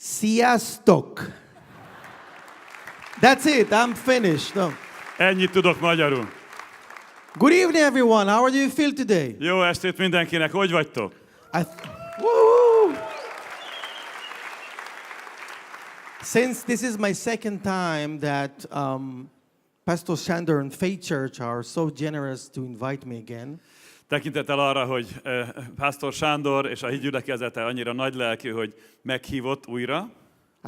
Sziasztok! That's it, I'm finished. No. Ennyit tudok magyarul. Good evening, everyone. How do you feel today? Jó estét mindenkinek, hogy vagytok? Woo! Since this is my second time that Pastor Shander and Faith Church are so generous to invite me again, Tekintettel arra, hogy Pásztor Sándor és a hídgyülekezete annyira nagy lelkű, hogy meghívott újra,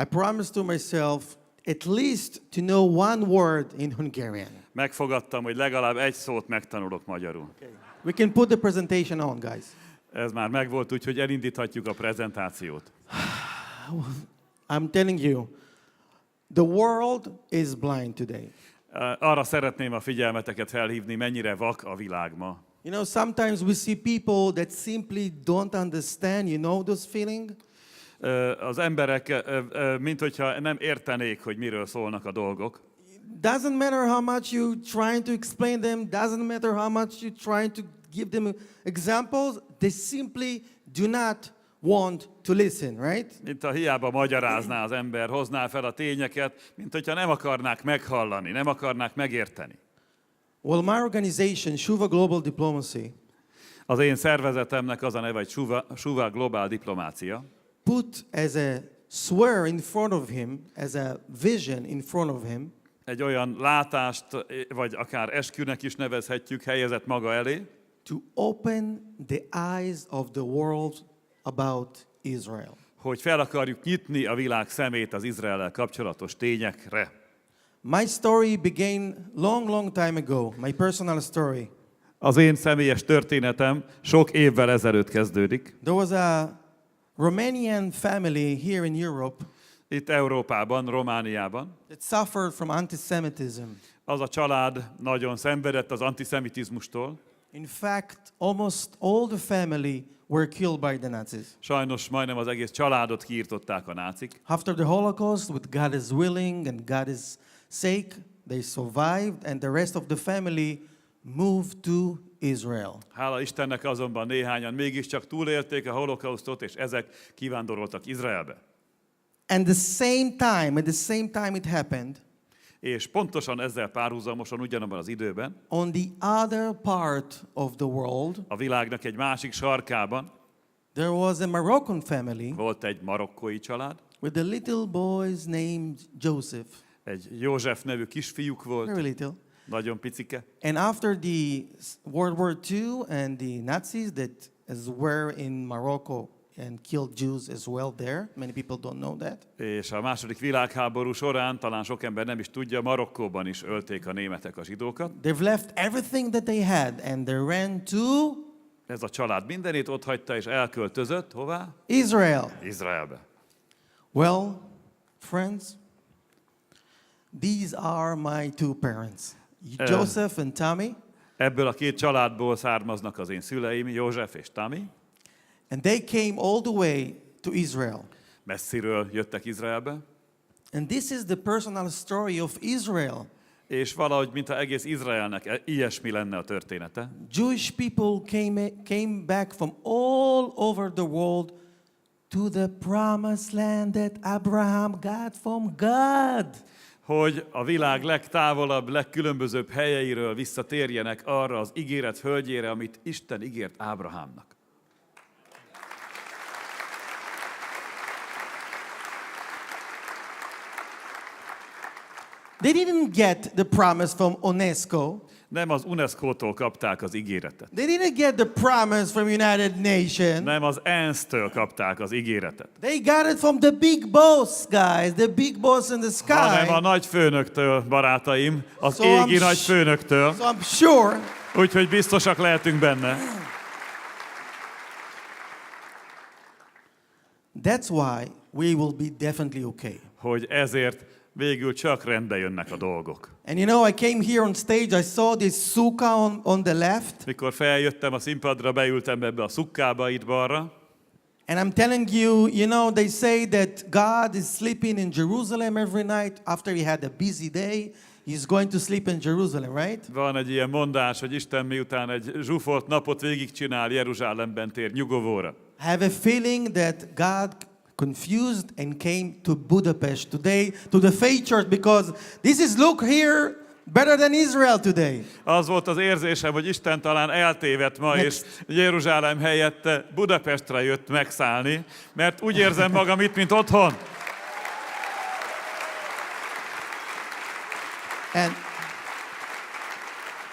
I promised to myself at least to know one word in Hungarian. megfogadtam, hogy legalább egy szót megtanulok magyarul. Okay. We can put the presentation on, guys. Ez már megvolt, úgyhogy elindíthatjuk a prezentációt. I'm telling you, the world is blind today. Arra szeretném a figyelmeteket felhívni, mennyire vak a világ ma. You know, sometimes we see people that simply don't understand, you know this feeling? Az emberek, mint hogyha nem értenék, hogy miről szólnak a dolgok. Doesn't matter how much you trying to explain them, doesn't matter how much you trying to give them examples, they simply do not want to listen, right? Mint ha hiába magyarázná az ember, hozná fel a tényeket, mint hogyha nem akarnák meghallani, nem akarnák megérteni. Well, my organization, Shuva Global Diplomacy, Az én szervezetemnek az a neve, hogy Shuva Globál Diplomácia. put as a swear in front of him, as a vision in front of him, Egy olyan látást, vagy akár eskünek is nevezhetjük, helyezett maga elé, to open the eyes of the world about Israel. hogy fel akarjuk nyitni a világ szemét az Izraellel kapcsolatos tényekre. My story began long time ago, my personal story. Az én személyes történetem sok évvel ezelőtt kezdődik. There was a Romanian family here in Europe Itt Európában, Romániában. that suffered from anti-Semitism. Az a család nagyon szenvedett az antiszemitizmustól. In fact, almost all the family were killed by the Nazis. Sajnos majdnem az egész családot kiirtották a nácik. After the Holocaust, with God's willing and God's sake, they survived and the rest of the family moved to Israel. Hála Istennek azonban néhányan mégiscsak túlélték a holokausztot, és ezek kivándoroltak Izraelbe. And at the same time it happened, És pontosan ezzel párhuzamosan ugyanabban az időben on the other part of the world, a világnak egy másik sarkában there was a Moroccan family volt egy marokkói család, with a little boys named Joseph. egy József nevű kisfiúk Very volt, little. nagyon picike. And after the World War II and the Nazis that were in Morocco and killed Jews as well there, many people don't know that. És a második világháború során, talán sok ember nem is tudja, Marokkóban is ölték a németek a zsidókat. They've left everything that they had and they ran to Ez a család mindenét otthagyta és elköltözött, hová? Israel. Izraelbe. Well, friends, these are my two parents, Joseph and Tammy, Ebből a két családból származnak az én szüleim, József és Tami. and they came all the way to Israel. Messziről jöttek Izraelbe. And this is the personal story of Israel. És valahogy, mintha egész Izraelnek ilyesmi lenne a története. Jewish people came back from all over the world to the promised land that Abraham got from God. Hogy a világ legtávolabb, legkülönbözőbb helyeiről visszatérjenek arra az ígéret földjére, amit Isten ígért Ábrahámnak. They didn't get the promise from UNESCO. Nem az UNESCO-tól kapták az ígéretet. They didn't get the promise from United Nations. Nem az ENSZ-től kapták az ígéretet. They got it from the big boss, guys, the big boss in the sky. Hanem a nagy főnöktől, barátaim, az So égi I'm nagy főnöktől. So I'm sure Úgyhogy biztosak lehetünk benne. that's why we will be definitely okay. Hogy ezért végül csak rendbe jönnek a dolgok. And you know, I came here on stage, I saw this sukkah on the left. Mikor feljöttem a színpadra, beültem ebbe a szukkába itt balra, And I'm telling you, you know, they say that God is sleeping in Jerusalem every night after he had a busy day. He's going to sleep in Jerusalem, right? van egy ilyen mondás, hogy Isten miután egy zsúfolt napot végigcsinál, Jeruzsálemben tér nyugovóra. I have a feeling that God confused and came to Budapest today, to the Faith Church, because this is, look here, better than Israel today. Az volt az érzésem, hogy Isten talán eltévedt ma, és Jeruzsálem helyett Budapestre jött megszállni, mert úgy érzem magam itt, mint otthon.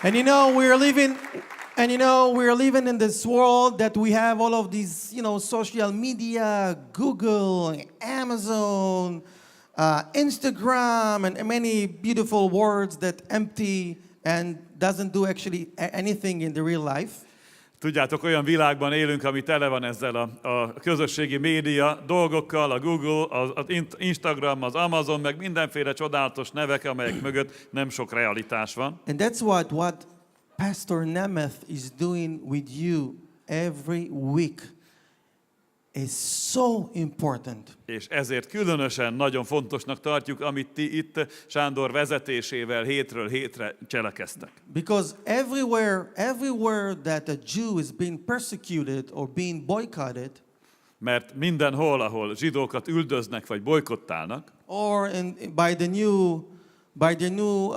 And you know, we're living in this world that we have all of these, you know, social media, Google, Amazon, Instagram, and many beautiful words that empty and doesn't do actually anything in the real life. Tudjátok, olyan világban élünk, ami tele van ezzel a közösségi média dolgokkal, a Google, az Instagram, az Amazon, meg mindenféle csodálatos nevek, amelyek mögött nem sok realitás van. And that's what Pastor Nemeth is doing with you every week is so important. És ezért különösen nagyon fontosnak tartjuk, amit ti itt Sándor vezetésével hétről hétre cselekeztek. Because everywhere that a Jew is being persecuted or being boycotted, mert mindenhol, ahol zsidókat üldöznek vagy bojkottálnak, or by the new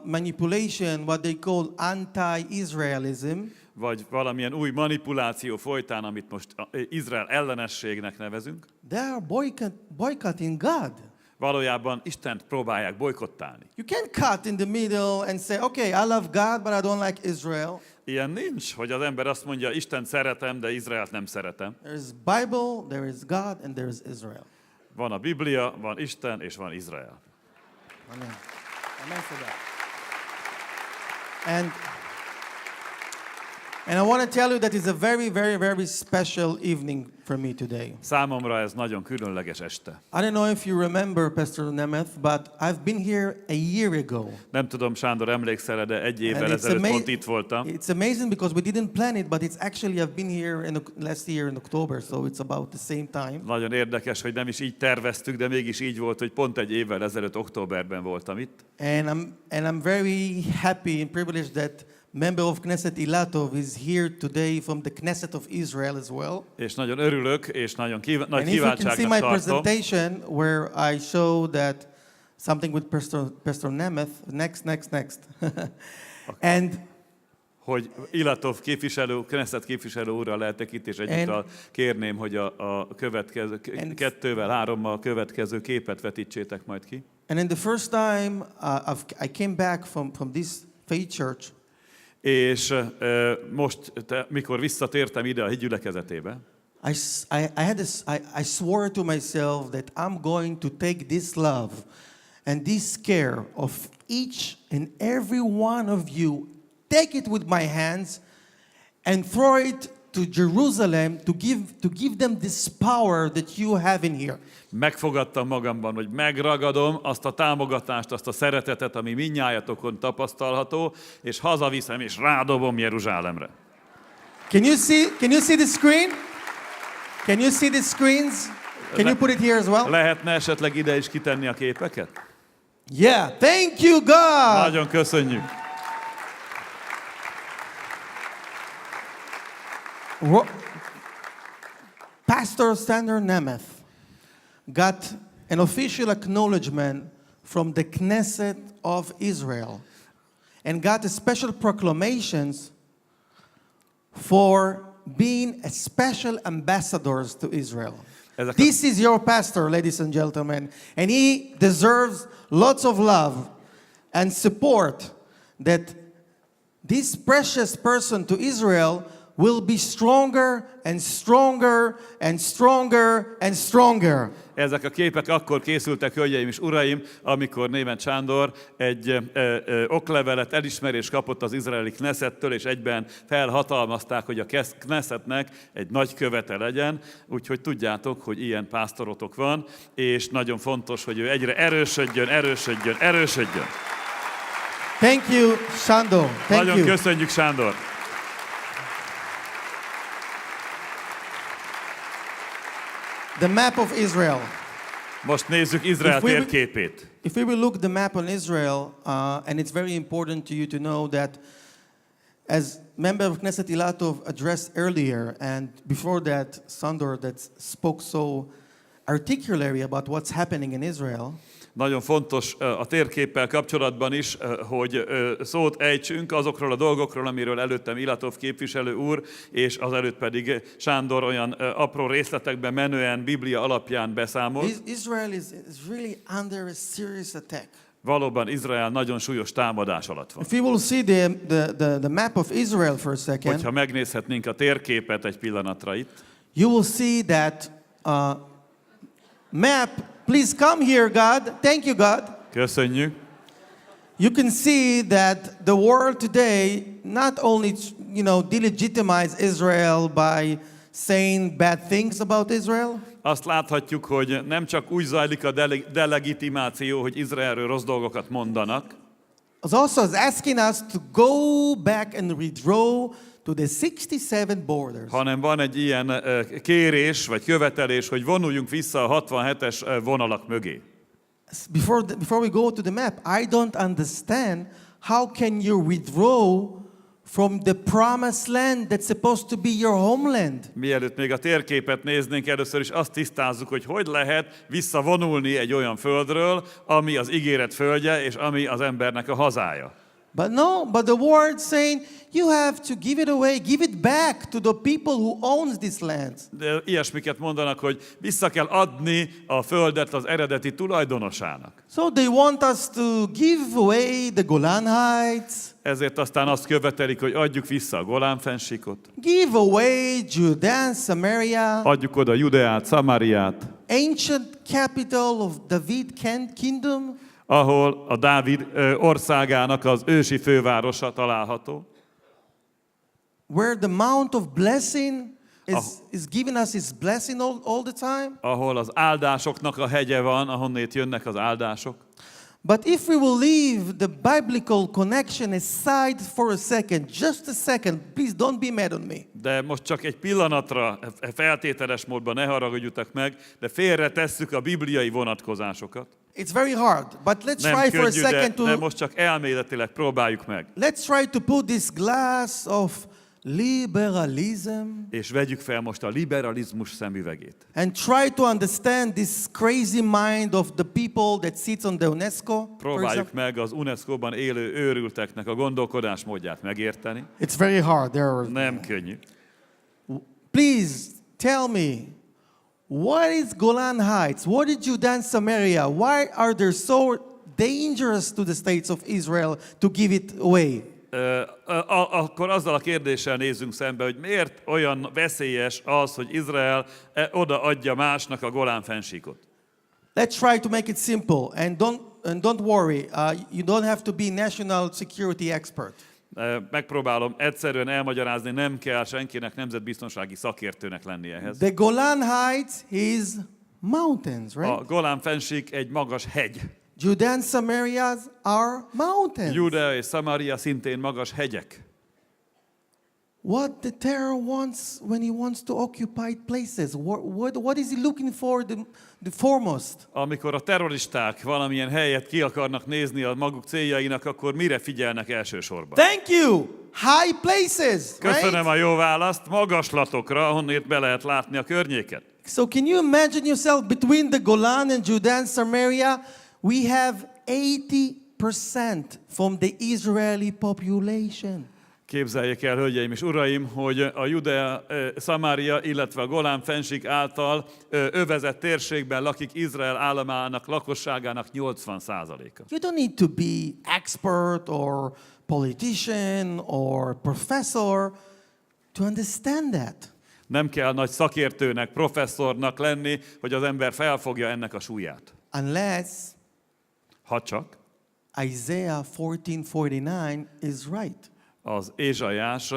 manipulation, what they call anti-Israelism, vagy valamilyen új manipuláció folytán, amit most Izrael ellenességnek nevezünk, they are boycotting God. Valójában Istent próbálják bojkottálni. You can't cut in the middle and say, okay, I love God, but I don't like Israel. Ilyen nincs, hogy az ember azt mondja, Istent szeretem, de Izraelt nem szeretem. There is Bible, there is God, and there is Israel. Van a Biblia, van Isten, és van Izrael. Amen. Amen for that. And I want to tell you that it's a very, very, very special evening for me today. Számomra ez nagyon különleges este. I don't know if you remember, Pastor Nemeth, but I've been here a year ago. Nem tudom, Sándor, emlékszel, de egy évvel ezelőtt pont itt voltam. It's amazing because we didn't plan it, but it's actually I've been here last year in October, so it's about the same time. Nagyon érdekes, hogy nem is így terveztük, de mégis így volt, hogy pont egy évvel ezelőtt októberben voltam itt. And I'm very happy and privileged that member of Knesset Ilatov is here today from the Knesset of Israel as well. És nagyon örülök, és nagy And if you can see my kívánságnak tartom. presentation where I show that something with Pastor Nemeth, next. And hogy Ilatov képviselő, Knesset képviselő úrral lehetek itt, és egyúttal kérném, hogy a következő, 2-3-mal következő képet vetítsétek majd ki. And in the first time I came back from this faith church, És most, mikor visszatértem ide a hídgyülekezetébe, I swore to myself that I'm going to take this love and this care of each and every one of you, take it with my hands and throw it to Jerusalem to give them this power that you have in here. megfogadtam magamban, hogy megragadom azt a támogatást, azt a szeretetet, ami mindnyájatokon tapasztalható, és hazaviszem, és rádobom Jeruzsálemre. Can you see the screen? Can you see the screens? Can you put it here as well? Lehetne esetleg ide is kitenni a képeket? Yeah, thank you, God. Nagyon köszönjük. Pastor Sander Nemeth got an official acknowledgement from the Knesset of Israel and got a special proclamations for being a special ambassadors to Israel. This is your pastor, ladies and gentlemen, and he deserves lots of love and support that this precious person to Israel will be stronger and stronger and stronger and stronger. Ezek a képek akkor készültek, hölgyeim és uraim, amikor Németh Sándor egy oklevelet, elismerést kapott az izraeli Knessettől, és egyben felhatalmazták, hogy a Knessetnek egy nagykövete legyen. Úgyhogy tudjátok, hogy ilyen pásztorotok van, és nagyon fontos, hogy ő egyre erősödjön. Thank you, Sándor. Nagyon köszönjük, Sándor. The map of Israel. Most nézzük Izrael térképét. If we will look the map on Israel, and it's very important to you to know that as member of Knesset Ilatov addressed earlier, and before that, Sandor that spoke so particularly about what's happening in Israel. Nagyon fontos a térképpel kapcsolatban is, hogy szót ejtsünk azokról a dolgokról, amiről előttem Ilatov képviselő úr, és azelőtt pedig Sándor olyan apró részletekben menően Biblia alapján beszámolt. Israel is really under a serious attack. Valóban Izrael nagyon súlyos támadás alatt van. If we will see the map of Israel for a second, Hogyha megnézhetnénk a térképet egy pillanatra itt, you will see that map. Please come here, God. Thank you, God. köszönjük. You can see that the world today not only, delegitimize Israel by saying bad things about Israel. Azt láthatjuk, hogy nem csak úgy zajlik a delegitimáció, hogy Izraelről rossz dolgokat mondanak, It's also asking us to go back and withdraw to the 67 borders. hanem van egy ilyen kérés vagy követelés, hogy vonuljunk vissza a 67-es vonalak mögé. Before we go to the map, I don't understand how can you withdraw from the promised land that's supposed to be your homeland. Mielőtt még a térképet néznénk, először is azt tisztázzuk, hogy lehet visszavonulni egy olyan földről, ami az ígéret földje, és ami az embernek a hazája. But the word saying you have to give it away, give it back to the people who owns this land. De ilyesmiket mondanak, hogy vissza kell adni a földet az eredeti tulajdonosának. So they want us to give away the Golan Heights. Ezért aztán azt követelik, hogy adjuk vissza a Golán-fennsíkot. Give away Judea and Samaria. Adjuk oda Judeát, Szamáriát, Ancient capital of David kingdom. ahol a Dávid országának az ősi fővárosa található. Where the mount of blessing is giving us his blessing all the time. Ahol az áldásoknak a hegye van, ahonnét jönnek az áldások. But if we will leave the biblical connection aside for a second, just a second, please don't be mad on me. De most csak egy pillanatra, feltételes módban ne haragudjatok meg, de félre tesszük a bibliai vonatkozásokat. It's very hard, but let's Nem try for a könnyű, second de most csak elméletileg próbáljuk meg. let's try to put this glass of liberalism És vegyük fel most a liberalizmus szemüvegét. and try to understand this crazy mind of the people that sits on the UNESCO. for Próbáljuk example. meg az UNESCO-ban élő őrülteknek a gondolkodásmódját megérteni. It's very hard. Nem könnyű. Please tell me, what is Golan Heights? What is Judea and Samaria? Why are they so dangerous to the states of Israel to give it away? Akkor azzal a kérdéssel nézzünk szembe, hogy miért olyan veszélyes az, hogy Izrael odaadja másnak a Golán-fennsíkot. Let's try to make it simple and don't worry. You don't have to be national security expert. Megpróbálom egyszerűen elmagyarázni, nem kell senkinek nemzetbiztonsági szakértőnek lenni ehhez. The Golan Heights is mountains, right? A Golán-fennsík egy magas hegy. Judea and Samaria are mountains. Judea és Samaria szintén magas hegyek. What the terror wants when he wants to occupy places? What is he looking for the foremost? Amikor a terroristák valamilyen helyet ki akarnak nézni a maguk céljainak, akkor mire figyelnek elsősorban? Thank you. High places, Köszönöm right? a jó választ, magaslatokra, ahonnét be lehet látni a környéket. So can you imagine yourself between the Golan and Judea and Samaria, we have 80% from the Israeli population. Képzeljék el, hölgyeim és uraim, hogy a Judea, Szamária, illetve a Golán-fennsík által övezett térségben lakik Izrael államának, lakosságának 80%-a. You don't need to be expert or politician or professor to understand that. Nem kell nagy szakértőnek, professzornak lenni, hogy az ember felfogja ennek a súlyát. Unless Ha csak Isaiah 14:49 is right. az Ézsaiás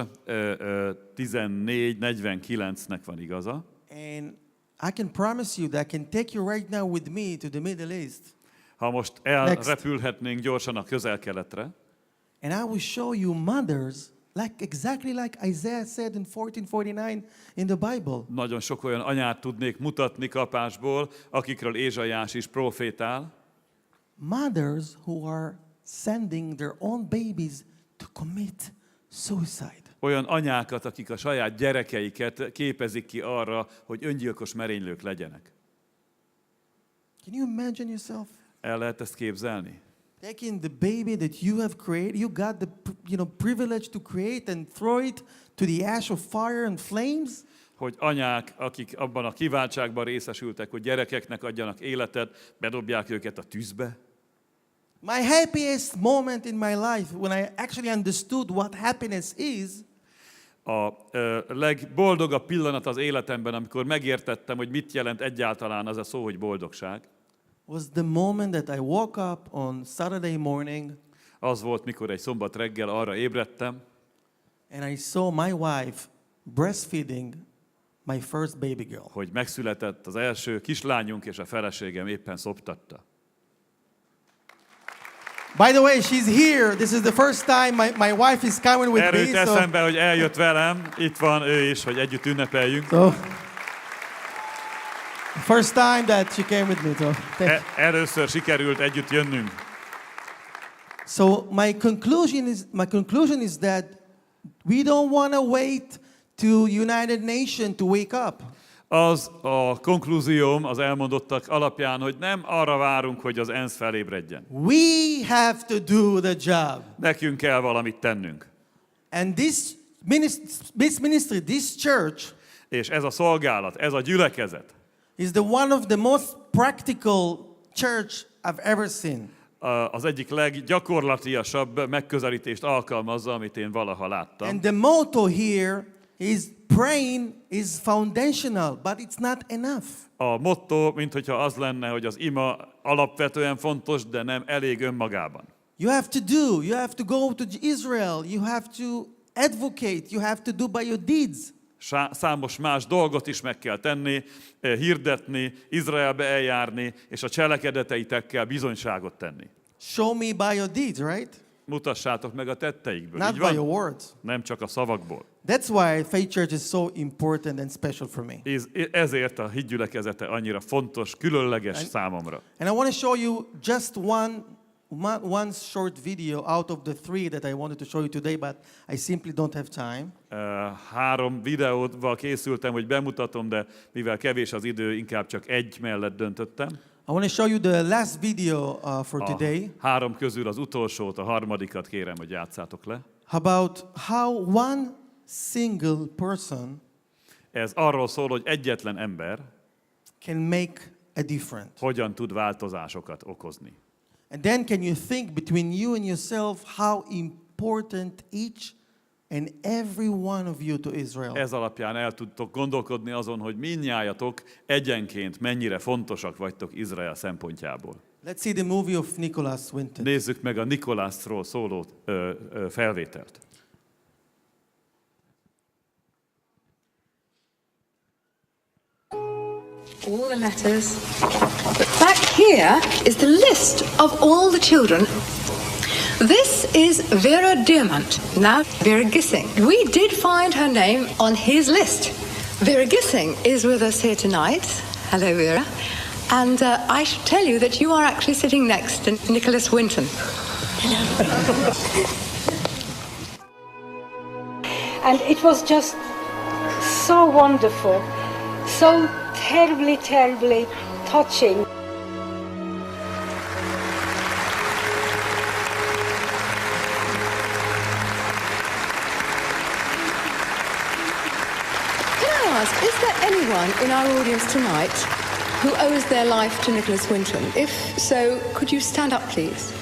14:49-nek van igaza. And I can promise you that I can take you right now with me to the Middle East. Ha most elrepülhetnénk gyorsan a Közel-Keletre, And I will show you mothers exactly like Isaiah said in 14:49 in the Bible. nagyon sok olyan anyát tudnék mutatni kapásból, akikről Ézsaiás is profétál. Mothers who are sending their own babies to commit suicide. Olyan anyákat, akik a saját gyerekeiket képezik ki arra, hogy öngyilkos merénylők legyenek. Can you imagine yourself? El lehet ezt képzelni? Taking the baby that you have created, you got the privilege to create and throw it to the ash of fire and flames? Hogy anyák, akik abban a kiváltságban részesültek, hogy gyerekeknek adjanak életet, bedobják őket a tűzbe. My happiest moment in my life, when I actually understood what happiness is, A legboldogabb pillanat az életemben, amikor megértettem, hogy mit jelent egyáltalán az a szó, hogy boldogság, was the moment that I woke up on Saturday morning az volt, mikor egy szombat reggel arra ébredtem, and I saw my wife breastfeeding my first baby girl. hogy megszületett az első kislányunk, és a feleségem éppen szoptatta. By the way, she's here. This is the first time my wife is coming with Erről jut me. eszembe, hogy eljött velem, itt van ő is, hogy együtt ünnepeljünk. So first time that she came with me. So, Először sikerült együtt jönnünk. So my conclusion is that we don't want to wait to United Nations to wake up. Az a konklúzióm az elmondottak alapján, hogy nem arra várunk, hogy az ENSZ felébredjen. We have to do the job. Nekünk kell valamit tennünk. And this ministry, this church, És ez a szolgálat, ez a gyülekezet, is the one of the most practical church I've ever seen. az egyik leggyakorlatiasabb megközelítést alkalmazza, amit én valaha láttam. And the motto here is praying is foundational, but it's not enough. A motto, minthogyha az lenne, hogy az ima alapvetően fontos, de nem elég önmagában. You have to go to Israel, you have to advocate, you have to do by your deeds. Számos más dolgot is meg kell tenni, hirdetni, Izraelbe eljárni, és a cselekedeteitekkel bizonyságot tenni. Show me by your deeds, right? Mutassátok meg a tetteikből. Not Így van? by your words. Nem csak a szavakból. That's why Faith Church is so important and special for me. Ezért a hídgyülekezete annyira fontos, különleges számomra. And I want to show you just one short video out of the 3 that I wanted to show you today, but I simply don't have time. 3 videóval készültem, hogy bemutatom, de mivel kevés az idő, inkább csak egy mellett döntöttem. I want to show you the last video for today. 3 közül az utolsót, a harmadikat kérem, hogy játszátok le. About how one single person Ez arról szól, hogy egyetlen ember can make a difference. hogyan tud változásokat okozni. And then can you think between you and yourself how important each and every one of you to Israel. Ez alapján el tudtok gondolkodni azon, hogy mindnyájatok egyenként mennyire fontosak vagytok Izrael szempontjából. Let's see the movie of Nicholas Winton. Nézzük meg a Nikolászról szóló felvételt. All the letters. But back here is the list of all the children. This is Vera Diamant, now Vera Gissing. We did find her name on his list. Vera Gissing is with us here tonight. Hello, Vera. And I should tell you that you are actually sitting next to Nicholas Winton. Hello. And it was just so wonderful, so terribly, terribly touching. Is there anyone in our audience tonight who owes their life to Nicholas Winton? If so, could you stand up, please?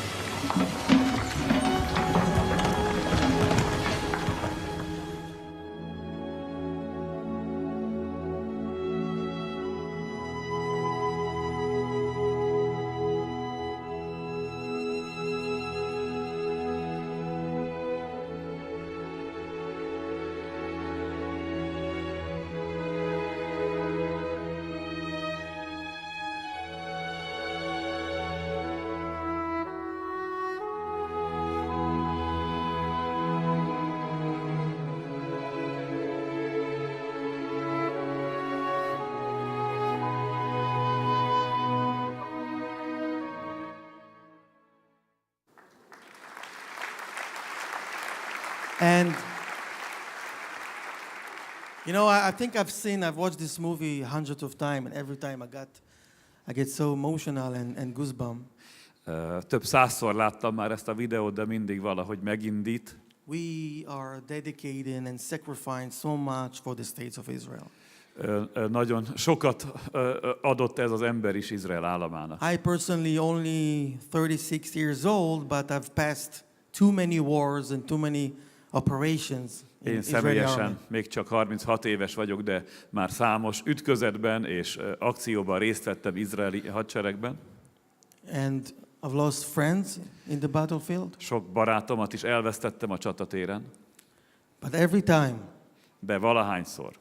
And, you know, I think I've watched this movie hundreds of times, and every time I get so emotional and goosebumps. Több százszor láttam már ezt a videót, de mindig valahogy megindít. We are dedicating and sacrificing so much for the states of Israel. Nagyon sokat adott ez az ember is Izrael államának. I personally only 36 years old, but I've passed too many wars and too many operations in Én Israeli army. személyesen még csak 36 éves vagyok, de már számos ütközetben és akcióban részt vettem izraeli hadseregben. And I've lost friends in the battlefield. Sok barátomat is elvesztettem a csatatéren, But every time de valahányszor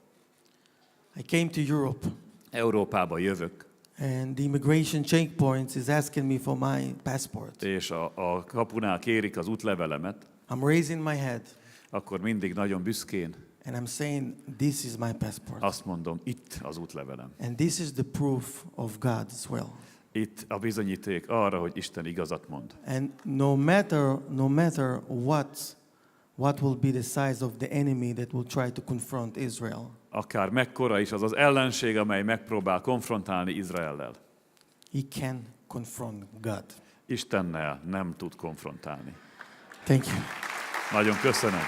I came to Europe Európába jövök, and the immigration checkpoints is asking me for my passport, és a kapunál kérik az útlevelemet, I'm raising my head akkor mindig nagyon büszkén and I'm saying, this is my passport. azt mondom, itt az útlevelem. And this is the proof of God as well. Itt a bizonyíték arra, hogy Isten igazat mond. And no matter what will be the size of the enemy that will try to confront Israel, Akár mekkora is az az ellenség, amely megpróbál konfrontálni Izraellel. he can confront God. Istennel nem tud konfrontálni. Thank you. Nagyon köszönöm.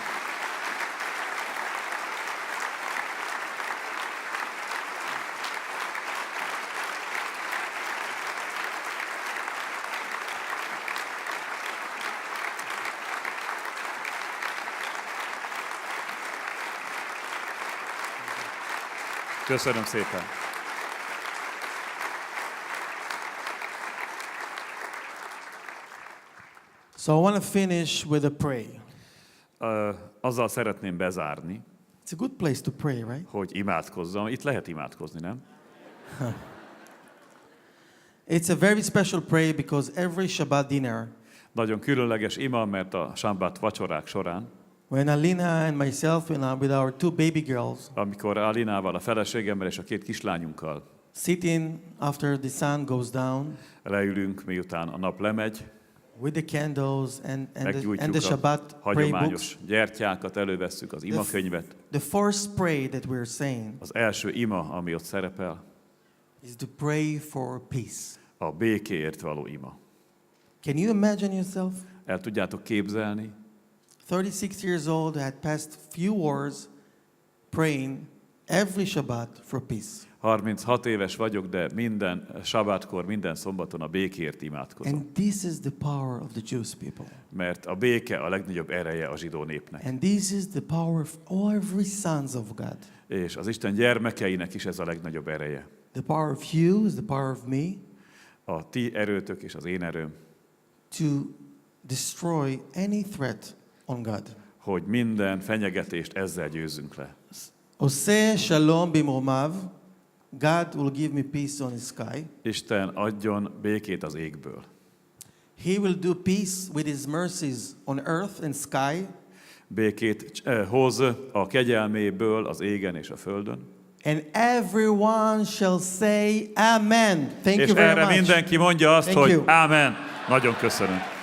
Köszönöm szépen. So I want to finish with a pray. Azzal szeretném bezárni, It's a good place to pray, right? hogy imádkozzam. Itt lehet imádkozni, nem? It's a very special prayer because every Shabbat dinner, Nagyon különleges ima, mert a sámbát vacsorák során, when Alina and myself and with our two baby girls amikor Alinával, a feleségemmel és a két kislányunkkal sitting after the sun goes down leülünk, miután a nap lemegy, with the candles and the meggyújtjuk a Shabbat prayer books, hagyományos gyertyákat, elővesszük az imakönyvet. the first prayer that we're saying Az első ima, ami ott szerepel, is to pray for peace. a békéért való ima. Can you imagine yourself? El tudjátok képzelni? 36 years old, I had passed few wars praying every Shabbat for peace. 36 éves vagyok, de minden sabátkor, minden szombaton a békéért imádkozom. And this is the power of the Jewish people. Mert a béke a legnagyobb ereje a zsidó népnek. And this is the power of every sons of God. És az Isten gyermekeinek is ez a legnagyobb ereje. The power of you is the power of me A ti erőtök és az én erőm, to destroy any threat on God. hogy minden fenyegetést ezzel győzzünk le. Ose shalom bimromav, God will give me peace on the sky. Isten adjon békét az égből. He will do peace with his mercies on earth and sky. Békét hoz a kegyelméből az égen és a földön. And everyone shall say amen. Thank És you very erre much. mindenki mondja azt, Thank hogy you. ámen. Nagyon köszönöm.